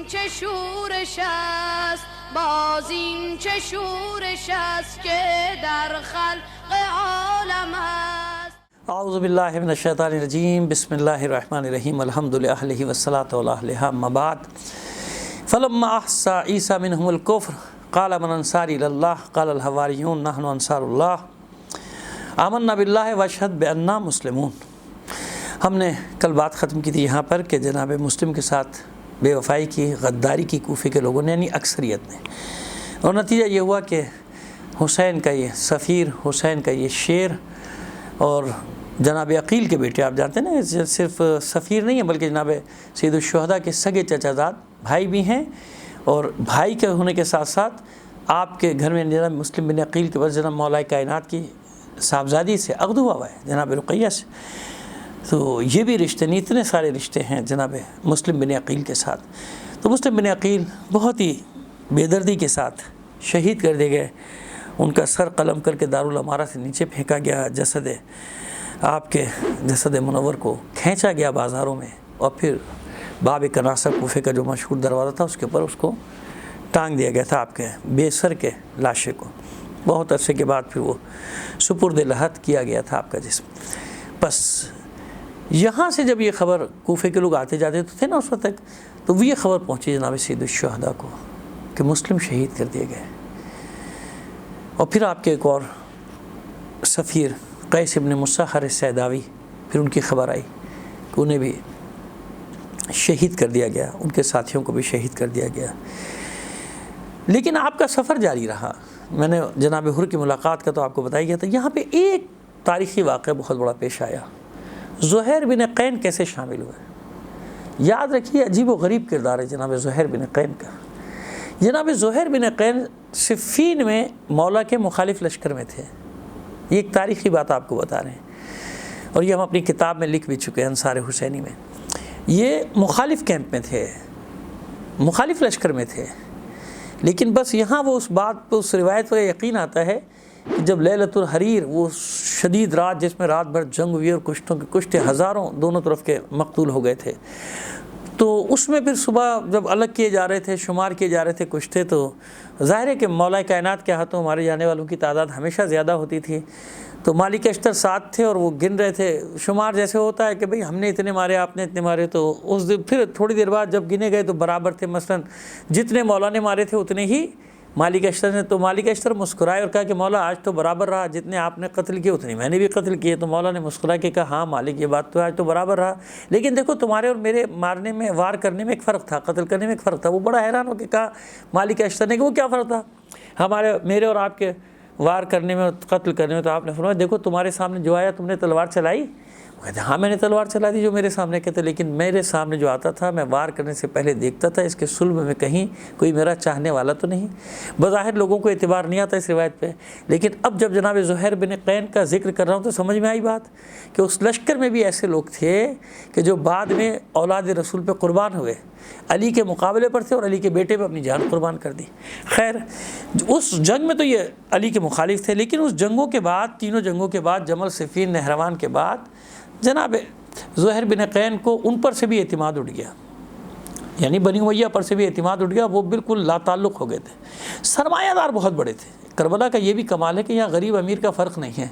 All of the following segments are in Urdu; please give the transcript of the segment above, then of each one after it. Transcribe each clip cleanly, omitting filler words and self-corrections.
چه شورش است باز این چه شورش است که در خلق عالم است. اعوذ باللہ من الشیطان الرجیم بسم اللہ الرحمن الرحیم الحمد للہ والصلاة علیہ اما بعد فلما احصى عیسیٰ منهم الکفر قال من انصاری اللہ قال الحواریون نحن انصار اللہ آمنا باللہ واشہد بأننا مسلمون۔ ہم نے کل بات ختم کی تھی یہاں پر کہ جناب مسلم کے ساتھ بے وفائی کی، غداری کی کوفے کے لوگوں نے، یعنی اکثریت نے، اور نتیجہ یہ ہوا کہ حسین کا یہ سفیر، حسین کا یہ شیر اور جناب عقیل کے بیٹے، آپ جانتے ہیں نا صرف سفیر نہیں ہیں بلکہ جناب سید الشہداء کے سگے چچا زاد بھائی بھی ہیں، اور بھائی کے ہونے کے ساتھ ساتھ آپ کے گھر میں جناب مسلم بن عقیل کے بعد جناب مولا کائنات کی صاحبزادی سے عقد ہوا ہے جناب رقیہ سے، تو یہ بھی رشتے نہیں، اتنے سارے رشتے ہیں جناب مسلم بن عقیل کے ساتھ۔ تو مسلم بن عقیل بہت ہی بے دردی کے ساتھ شہید کر دیے گئے، ان کا سر قلم کر کے دارالامارہ سے نیچے پھینکا گیا، جسد آپ کے جسد منور کو کھینچا گیا بازاروں میں، اور پھر باب کناسہ کوفے کا جو مشہور دروازہ تھا اس کے اوپر اس کو ٹانگ دیا گیا تھا، آپ کے بے سر کے لاشے کو۔ بہت عرصے کے بعد پھر وہ سپرد لحد کیا گیا تھا آپ کا جسم۔ بس یہاں سے جب یہ خبر کوفے کے لوگ آتے جاتے تو تھے نا اس وقت تک، تو وہ یہ خبر پہنچی جناب سید الشہداء کو کہ مسلم شہید کر دیے گئے، اور پھر آپ کے ایک اور سفیر قیس ابن مسحر السیداوی، پھر ان کی خبر آئی کہ انہیں بھی شہید کر دیا گیا، ان کے ساتھیوں کو بھی شہید کر دیا گیا۔ لیکن آپ کا سفر جاری رہا۔ میں نے جناب حر کی ملاقات کا تو آپ کو بتایا گیا تھا، یہاں پہ ایک تاریخی واقعہ بہت بڑا پیش آیا۔ زہیر بن قین کیسے شامل ہوئے؟ یاد رکھیے عجیب و غریب کردار ہے جناب زہیر بن قین کا۔ جناب زہیر بن قین صفین میں مولا کے مخالف لشکر میں تھے، یہ ایک تاریخی بات آپ کو بتا رہے ہیں، اور یہ ہم اپنی کتاب میں لکھ بھی چکے ہیں انصار حسینی میں۔ یہ مخالف کیمپ میں تھے، مخالف لشکر میں تھے، لیکن بس یہاں وہ اس بات پہ، اس روایت پر یقین آتا ہے کہ جب لیلۃ الحریر، وہ شدید رات جس میں رات بھر جنگ ہوئی اور کشتے ہزاروں دونوں طرف کے مقتول ہو گئے تھے، تو اس میں پھر صبح جب الگ کیے جا رہے تھے، شمار کیے جا رہے تھے کشتے، تو ظاہر ہے کہ مولا کائنات کے ہاتھوں مارے جانے والوں کی تعداد ہمیشہ زیادہ ہوتی تھی، تو مالک اشتر ساتھ تھے اور وہ گن رہے تھے، شمار جیسے ہوتا ہے کہ بھئی ہم نے اتنے مارے، آپ نے اتنے مارے، تو اس دن پھر تھوڑی دیر بعد جب گنے گئے تو برابر تھے، مثلا جتنے مولا نے مارے تھے اتنے ہی مالک اشتر نے، تو مالک اشتر مسکرائے اور کہا کہ مولا آج تو برابر رہا، جتنے آپ نے قتل کیے اتنے میں نے بھی قتل کیے، تو مولا نے مسکرا کے کہا ہاں مالک یہ بات تو آج تو برابر رہا، لیکن دیکھو تمہارے اور میرے مارنے میں، وار کرنے میں ایک فرق تھا، قتل کرنے میں ایک فرق تھا۔ وہ بڑا حیران ہو کے کہا مالک اشتر نے کہ وہ کیا فرق تھا میرے اور آپ کے وار کرنے میں اور قتل کرنے میں؟ تو آپ نے فرمایا دیکھو تمہارے سامنے جو آیا تم نے تلوار چلائی؟ وہ کہتے ہاں میں نے تلوار چلا دی جو میرے سامنے کہتے، لیکن میرے سامنے جو آتا تھا میں وار کرنے سے پہلے دیکھتا تھا اس کے صلب میں کہیں کوئی میرا چاہنے والا تو نہیں۔ بظاہر لوگوں کو اعتبار نہیں آتا اس روایت پہ، لیکن اب جب جناب زہیر بن قین کا ذکر کر رہا ہوں تو سمجھ میں آئی بات کہ اس لشکر میں بھی ایسے لوگ تھے کہ جو بعد میں اولاد رسول پہ قربان ہوئے، علی کے مقابلے پر تھے اور علی کے بیٹے پہ اپنی جان قربان کر دی۔ خیر اس جنگ میں تو یہ علی کے مخالف تھے، لیکن اس جنگوں کے بعد، تینوں جنگوں کے بعد، جمل، صفین، نہروان کے بعد جناب زہیر بن قین کو ان پر سے بھی اعتماد اٹھ گیا، یعنی بنی امیہ پر سے بھی اعتماد اٹھ گیا، وہ بالکل لا تعلق ہو گئے تھے۔ سرمایہ دار بہت بڑے تھے۔ کربلا کا یہ بھی کمال ہے کہ یہاں غریب امیر کا فرق نہیں ہے،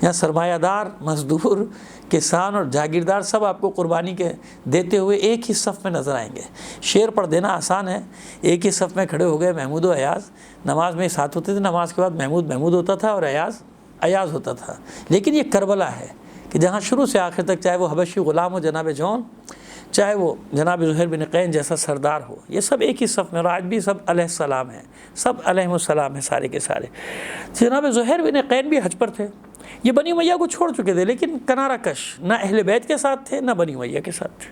یہاں سرمایہ دار، مزدور، کسان اور جاگیردار سب آپ کو قربانی کے دیتے ہوئے ایک ہی صف میں نظر آئیں گے۔ شعر پڑھ دینا آسان ہے، ایک ہی صف میں کھڑے ہو گئے محمود و ایاز، نماز میں ساتھ ہوتے تھے، نماز کے بعد محمود ہوتا تھا اور ایاز ہوتا تھا، لیکن یہ کربلا ہے کہ جہاں شروع سے آخر تک چاہے وہ حبشی غلام ہو جناب جون، چاہے وہ جناب زہیر بن قین جیسا سردار ہو، یہ سب ایک ہی صف میں، اور آج بھی سب علیہ السلام ہیں، سب علیہ السلام ہیں سارے کے سارے۔ جناب زہیر بن قین بھی حج پر تھے، یہ بنی امیہ کو چھوڑ چکے تھے، لیکن کنارہ کش، نہ اہل بیت کے ساتھ تھے نہ بنی امیہ کے ساتھ تھے،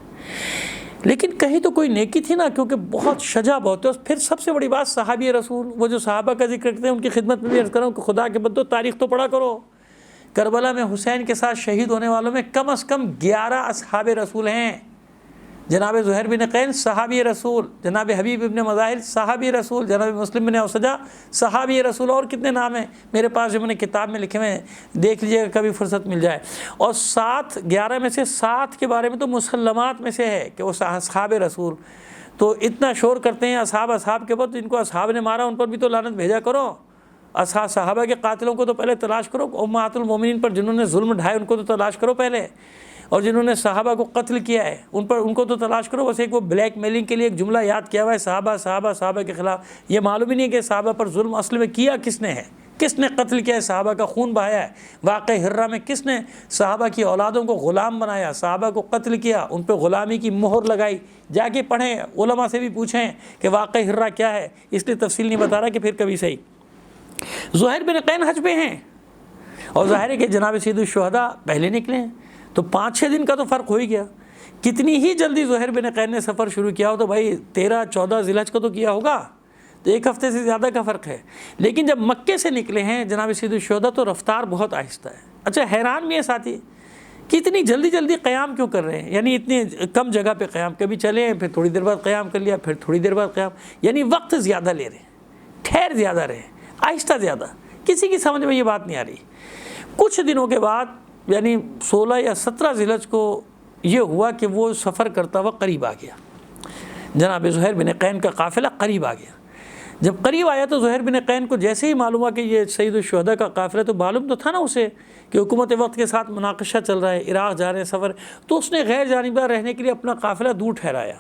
لیکن کہیں تو کوئی نیکی تھی نا، کیونکہ بہت شجاع بہت ہے۔ اور پھر سب سے بڑی بات صحابی رسول، وہ جو صحابہ کا ذکر کرتے ہیں ان کی خدمت میں بھی عرض کروں کہ خدا کے بندو تاریخ تو پڑھا کرو۔ کربلا میں حسین کے ساتھ شہید ہونے والوں میں کم از کم 11 اصحاب رسول ہیں۔ جناب زہیر بن قین صحابی رسول، جناب حبیب ابن مظاہر صحابی رسول، جناب مسلم بن اوسجہ صحابی رسول، اور کتنے نام ہیں میرے پاس جو میں نے کتاب میں لکھے ہوئے ہیں، دیکھ لیجیے گا کبھی فرصت مل جائے۔ اور 11 میں سے 7 کے بارے میں تو مسلمات میں سے ہے کہ وہ اصحاب رسول۔ تو اتنا شور کرتے ہیں اصحاب کے بعد، ان کو اصحاب نے مارا ان پر بھی تو لعنت بھیجا کرو، صحابہ کے قاتلوں کو تو پہلے تلاش کرو، امہات المومنین پر جنہوں نے ظلم ڈھائے ان کو تو تلاش کرو پہلے، اور جنہوں نے صحابہ کو قتل کیا ہے ان کو تو تلاش کرو۔ بس ایک وہ بلیک میلنگ کے لیے ایک جملہ یاد کیا ہوا ہے صحابہ کے خلاف، یہ معلوم ہی نہیں ہے کہ صحابہ پر ظلم اصل میں کیا کس نے ہے، کس نے قتل کیا ہے، صحابہ کا خون بہایا ہے۔ واقعہ ہرہ میں کس نے صحابہ کی اولادوں کو غلام بنایا، صحابہ کو قتل کیا، ان پہ غلامی کی مہر لگائی؟ جا کے پڑھیں، علماء سے بھی پوچھیں کہ واقعہ ہرہ کیا ہے، اس لیے تفصیل نہیں بتا رہا کہ پھر کبھی صحیح۔ زہیر بن قین حج پہ ہیں، اور ظاہر ہے کہ جناب سید الشہداء پہلے نکلے ہیں، تو 5-6 دن کا تو فرق ہو ہی گیا۔ کتنی ہی جلدی زہیر بن قین نے سفر شروع کیا ہو تو بھائی 13-14 ذی الحج کو تو کیا ہوگا، تو 1 ہفتے سے زیادہ کا فرق ہے۔ لیکن جب مکے سے نکلے ہیں جناب سید الشہداء تو رفتار بہت آہستہ ہے۔ اچھا حیران بھی ہے ساتھی کہ اتنی جلدی قیام کیوں کر رہے ہیں، یعنی اتنی کم جگہ پہ قیام، کبھی چلے ہیں پھر تھوڑی دیر بعد قیام کر لیا، پھر تھوڑی دیر بعد قیام، یعنی وقت زیادہ لے رہے ہیں، ٹھہر زیادہ رہے، آہستہ زیادہ۔ کسی کی سمجھ میں یہ بات نہیں آ رہی۔ کچھ دنوں کے بعد یعنی 16 یا 17 ذی الحج کو یہ ہوا کہ وہ سفر کرتا ہوا قریب آ گیا، جناب زہیر بن قین کا قافلہ قریب آ گیا۔ جب قریب آیا تو زہیر بن قین کو جیسے ہی معلوم ہوا کہ یہ سید الشہداء کا قافلہ، تو معلوم تو تھا نا اسے کہ حکومت وقت کے ساتھ مناقشہ چل رہا ہے، عراق جا رہے ہیں سفر، تو اس نے غیر جانبدار رہنے کے لیے اپنا قافلہ دور ٹھہرایا،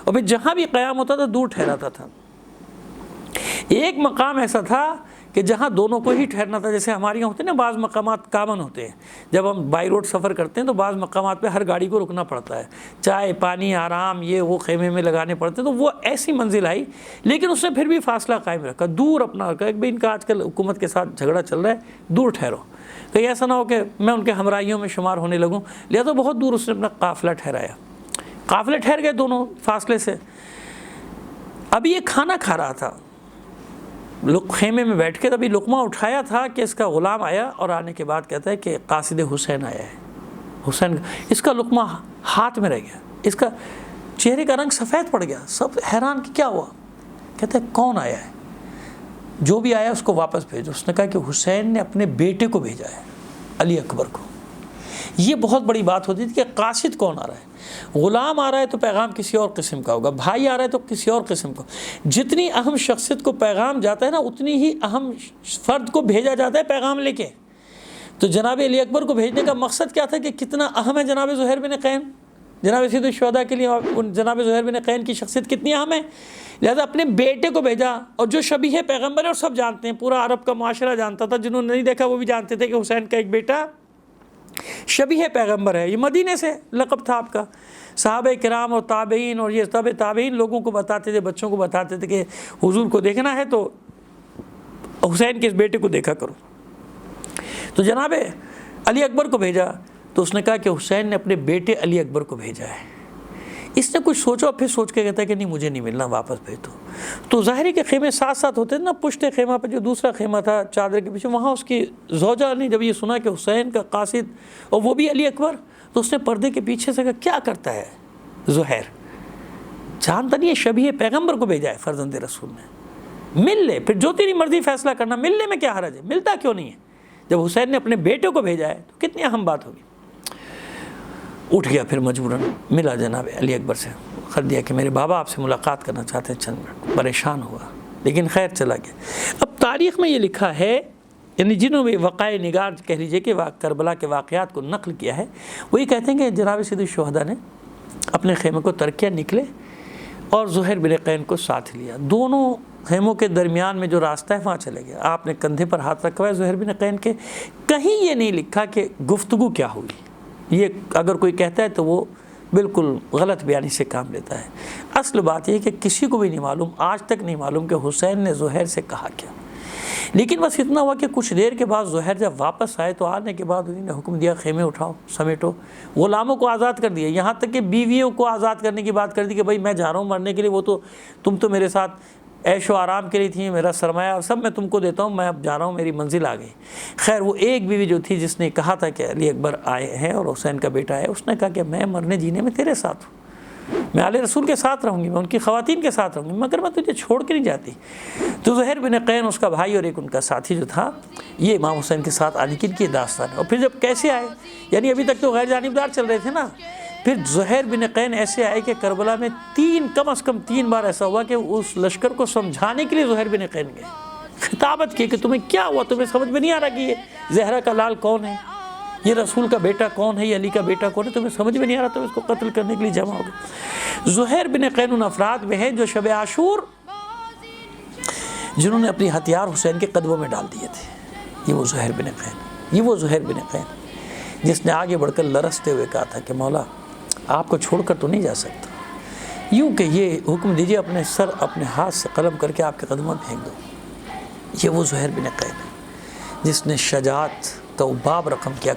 اور پھر جہاں بھی قیام ہوتا تھا دور ٹھہراتا تھا۔ ایک مقام ایسا تھا کہ جہاں دونوں کو ہی ٹھہرنا تھا، جیسے ہمارے یہاں ہوتے ہیں نا بعض مقامات کامن ہوتے ہیں، جب ہم بائی روڈ سفر کرتے ہیں تو بعض مقامات پہ ہر گاڑی کو رکنا پڑتا ہے، چائے پانی آرام یہ وہ خیمے میں لگانے پڑتے ہیں، تو وہ ایسی منزل آئی، لیکن اس نے پھر بھی فاصلہ قائم رکھا، دور اپنا رکھا کہ ان کا آج کل حکومت کے ساتھ جھگڑا چل رہا ہے، دور ٹھہرو، کہیں ایسا نہ ہو کہ میں ان کے ہمراہیوں میں شمار ہونے لگوں، لہذا بہت دور اس نے اپنا قافلہ ٹھہرایا۔ قافلے ٹھہر گئے دونوں فاصلے سے۔ ابھی یہ کھانا کھا رہا تھا خیمے میں بیٹھ کے، تبھی لقمہ اٹھایا تھا کہ اس کا غلام آیا، اور آنے کے بعد کہتا ہے کہ قاصد حسین آیا ہے، حسین، اس کا لقمہ ہاتھ میں رہ گیا، اس کا چہرے کا رنگ سفید پڑ گیا، سب حیران کہ کیا ہوا؟ کہتا ہے کون آیا ہے؟ جو بھی آیا اس کو واپس بھیجو۔ اس نے کہا کہ حسین نے اپنے بیٹے کو بھیجا ہے، علی اکبر کو۔ یہ بہت بڑی بات ہوتی تھی کہ قاصد کون آ رہا ہے، غلام آ رہا ہے تو پیغام کسی اور قسم کا ہوگا، بھائی آ رہا ہے تو کسی اور قسم کا۔ جتنی اہم شخصیت کو پیغام جاتا ہے نا، اتنی ہی اہم فرد کو بھیجا جاتا ہے پیغام لے کے۔ تو جناب علی اکبر کو بھیجنے کا مقصد کیا تھا کہ کتنا اہم ہے جناب زہیر بن قین، جناب سید الشہداء کے لیے جناب زہیر بن قین کی شخصیت کتنی اہم ہے، لہذا اپنے بیٹے کو بھیجا، اور جو شبیہ پیغمبر ہے اور سب جانتے ہیں، پورا عرب کا معاشرہ جانتا تھا، جنہوں نے نہیں دیکھا وہ بھی جانتے تھے کہ حسین کا ایک بیٹا شبیہ پیغمبر ہے۔ یہ مدینے سے لقب تھا آپ کا۔ صحابہ کرام اور تابعین اور یہ تابع تابعین لوگوں کو بتاتے تھے، بچوں کو بتاتے تھے کہ حضور کو دیکھنا ہے تو حسین کے اس بیٹے کو دیکھا کرو۔ تو جناب علی اکبر کو بھیجا، تو اس نے کہا کہ حسین نے اپنے بیٹے علی اکبر کو بھیجا ہے۔ اس نے کچھ سوچا، پھر سوچ کے کہتا ہے کہ نہیں مجھے نہیں ملنا، واپس بھیج دو۔ تو ظاہر ہے کہ خیمے ساتھ ساتھ ہوتے تھے نا، پشت خیمہ پہ جو دوسرا خیمہ تھا چادر کے پیچھے، وہاں اس کی زوجہ نے جب یہ سنا کہ حسین کا قاصد اور وہ بھی علی اکبر، تو اس نے پردے کے پیچھے سے کہا کیا کرتا ہے زہیر، جانتا نہیں ہے شبیہ پیغمبر کو بھیجا ہے فرزند رسول نے، مل لے، پھر جو تیری مرضی فیصلہ کرنا، ملنے میں کیا حرج ہے، ملتا کیوں نہیں ہے؟ جب حسین نے اپنے بیٹے کو بھیجا ہے تو کتنی اہم بات ہوگی۔ اٹھ گیا پھر مجبوراً، ملا جناب علی اکبر سے، خط دیا کہ میرے بابا آپ سے ملاقات کرنا چاہتے ہیں چند منٹ۔ پریشان ہوا لیکن خیر چلا گیا۔ اب تاریخ میں یہ لکھا ہے، یعنی جنہوں نے وقائع نگار کہہ لیجئے کہ کربلا کے واقعات کو نقل کیا ہے، وہ یہ کہتے ہیں کہ جناب سید الشہداء نے اپنے خیمے کو ترک کیا، نکلے اور زہیر بن قین کو ساتھ لیا، دونوں خیموں کے درمیان میں جو راستہ ہے وہاں چلے گیا۔ آپ نے کندھے پر ہاتھ رکھا ہے زہیر بن قین کے، کہیں یہ نہیں لکھا کہ گفتگو کیا ہوئی۔ یہ اگر کوئی کہتا ہے تو وہ بالکل غلط بیانی سے کام لیتا ہے۔ اصل بات یہ کہ کسی کو بھی نہیں معلوم، آج تک نہیں معلوم کہ حسین نے زہیر سے کہا کیا، لیکن بس اتنا ہوا کہ کچھ دیر کے بعد زہیر جب واپس آئے تو آنے کے بعد انہوں نے حکم دیا خیمے اٹھاؤ، سمیٹو، غلاموں کو آزاد کر دیا، یہاں تک کہ بیویوں کو آزاد کرنے کی بات کر دی کہ بھائی میں جا رہا ہوں مرنے کے لیے، وہ تو تم تو میرے ساتھ عیش و آرام کے لیے تھی، میرا سرمایہ سب میں تم کو دیتا ہوں، میں اب جا رہا ہوں، میری منزل آ گئی۔ خیر وہ ایک بیوی جو تھی جس نے کہا تھا کہ علی اکبر آئے ہیں اور حسین کا بیٹا ہے، اس نے کہا کہ میں مرنے جینے میں تیرے ساتھ ہوں، میں آل رسول کے ساتھ رہوں گی، میں ان کی خواتین کے ساتھ رہوں گی، مگر میں تجھے چھوڑ کے نہیں جاتی۔ تو زہیر بن قین اس کا بھائی اور ایک ان کا ساتھی جو تھا، یہ امام حسین کے ساتھ آنے کی داستان ہے۔ اور پھر جب کیسے آئے، یعنی ابھی تک تو غیر جانبدار چل رہے تھے نا، پھر زہیر بن قین ایسے آئے کہ کربلا میں کم از کم 3 بار ایسا ہوا کہ اس لشکر کو سمجھانے کے لیے زہیر بن قین گئے، خطابت کی کہ تمہیں کیا ہوا، تمہیں سمجھ میں نہیں آ رہا کہ یہ زہرا کا لال کون ہے، یہ رسول کا بیٹا کون ہے، یہ علی کا بیٹا کون ہے، تمہیں سمجھ میں نہیں آ رہا، تم اس کو قتل کرنے کے لیے جمع ہو گئے۔ زہیر بن قین ان افراد میں ہے جو شب عاشور جنہوں نے اپنی ہتھیار حسین کے قدموں میں ڈال دیے تھے، یہ وہ زہیر بن قین جس نے آگے بڑھ کر لرزتے ہوئے کہا تھا کہ مولا آپ کو چھوڑ کر تو نہیں جا سکتا، یوں کہ یہ حکم دیجئے اپنے سر اپنے ہاتھ سے قلم کر کے آپ کے قدموں میں پھینک دو۔ یہ وہ زہیر بن قین ہے جس نے شجاعت کا باب رقم کیا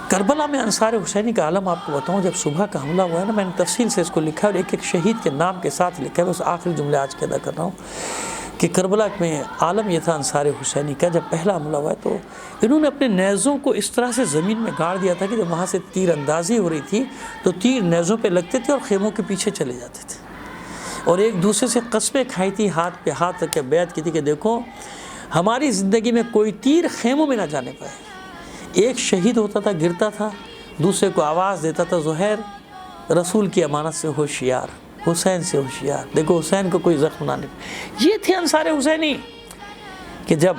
کربلا میں انصار حسینی کا عالم آپ کو بتاؤں، جب صبح کا حملہ ہوا ہے نا، میں نے تفصیل سے اس کو لکھا اور ایک شہید کے نام کے ساتھ لکھا ہے، بس آخری جملے آج کے ادا کر رہا ہوں کہ کربلا میں عالم یہ تھا انصار حسینی کا، جب پہلا حملہ ہوا ہے تو انہوں نے اپنے نیزوں کو اس طرح سے زمین میں گاڑ دیا تھا کہ جب وہاں سے تیر اندازی ہو رہی تھی تو تیر نیزوں پہ لگتے تھے اور خیموں کے پیچھے چلے جاتے تھے، اور ایک دوسرے سے قسمیں کھائی تھی، ہاتھ پہ ہاتھ رکھ کے بیعت کی تھی کہ دیکھو ہماری زندگی میں کوئی تیر خیموں میں نہ جانے پائے۔ ایک شہید ہوتا تھا، گرتا تھا، دوسرے کو آواز دیتا تھا زہیر رسول کی امانت سے ہوشیار، حسین سے ہوشیار، دیکھو حسین کو کوئی زخم نہ لگے۔ یہ تھے انصار حسینی کہ جب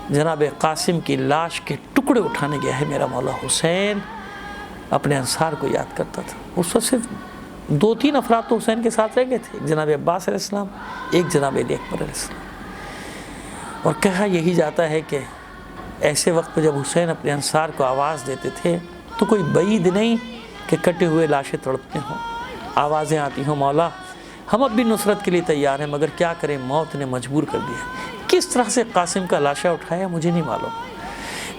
جناب قاسم کی لاش کے ٹکڑے اٹھانے گیا ہے میرا مولا حسین، اپنے انصار کو یاد کرتا تھا۔ اس وقت صرف 2-3 افراد تو حسین کے ساتھ رہ گئے تھے، ایک جناب عباس علیہ السلام، ایک جناب علی اکبر علیہ السلام، اور کہا یہی جاتا ہے کہ ایسے وقت پہ جب حسین اپنے انصار کو آواز دیتے تھے تو کوئی بعید نہیں کہ کٹے ہوئے لاشیں تڑپتے ہوں، آوازیں آتی ہوں مولا ہم اب بھی نصرت کے لیے تیار ہیں، مگر کیا کریں موت نے مجبور کر دیا۔ کس طرح سے قاسم کا لاشا اٹھایا مجھے نہیں معلوم،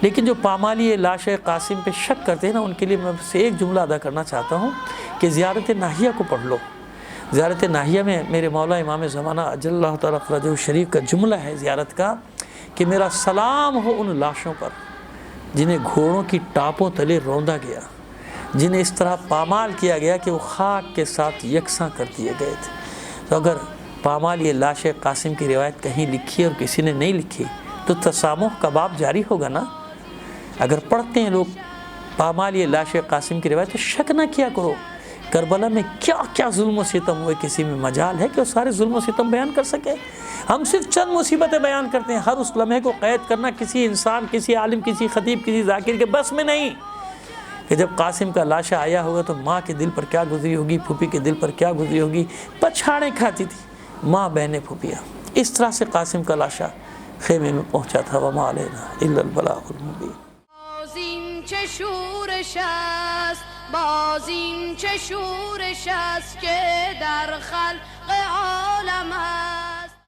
لیکن جو پامالی لاشِ قاسم پہ شک کرتے ہیں نا، ان کے لیے میں سے ایک جملہ ادا کرنا چاہتا ہوں کہ زیارت ناہیہ کو پڑھ لو۔ زیارت ناہیہ میں میرے مولا امام زمانہ اجل اللہ تعالیٰ فرجہ شریف کا جملہ ہے زیارت کا کہ میرا سلام ہو ان لاشوں پر جنہیں گھوڑوں کی ٹاپوں تلے روندا گیا، جنہیں اس طرح پامال کیا گیا کہ وہ خاک کے ساتھ یکساں کر دیے گئے تھے۔ تو اگر پامال یہ لاش قاسم کی روایت کہیں لکھی اور کسی نے نہیں لکھی تو تسامح کا باب جاری ہوگا نا۔ اگر پڑھتے ہیں لوگ پامال یہ لاش قاسم کی روایت تو شک نہ کیا کرو، کربلا میں کیا کیا ظلم و ستم ہوئے، کسی میں مجال ہے کہ وہ سارے ظلم و ستم بیان کر سکے؟ ہم صرف چند مصیبتیں بیان کرتے ہیں، ہر اس لمحے کو قید کرنا کسی انسان، کسی عالم، کسی خطیب، کسی ذاکر کے بس میں نہیں۔ کہ جب قاسم کا لاشا آیا ہوگا تو ماں کے دل پر کیا گزری ہوگی، پھوپھی کے دل پر کیا گزری ہوگی، پچھاڑیں کھاتی تھی ماں بہنیں پھوپھیاں۔ اس طرح سے قاسم کا لاشا خیمے میں پہنچا تھا۔ وما علینا الا البلاغ المبین۔ بازین چه شورش است، بازین چه شورش است که در خلق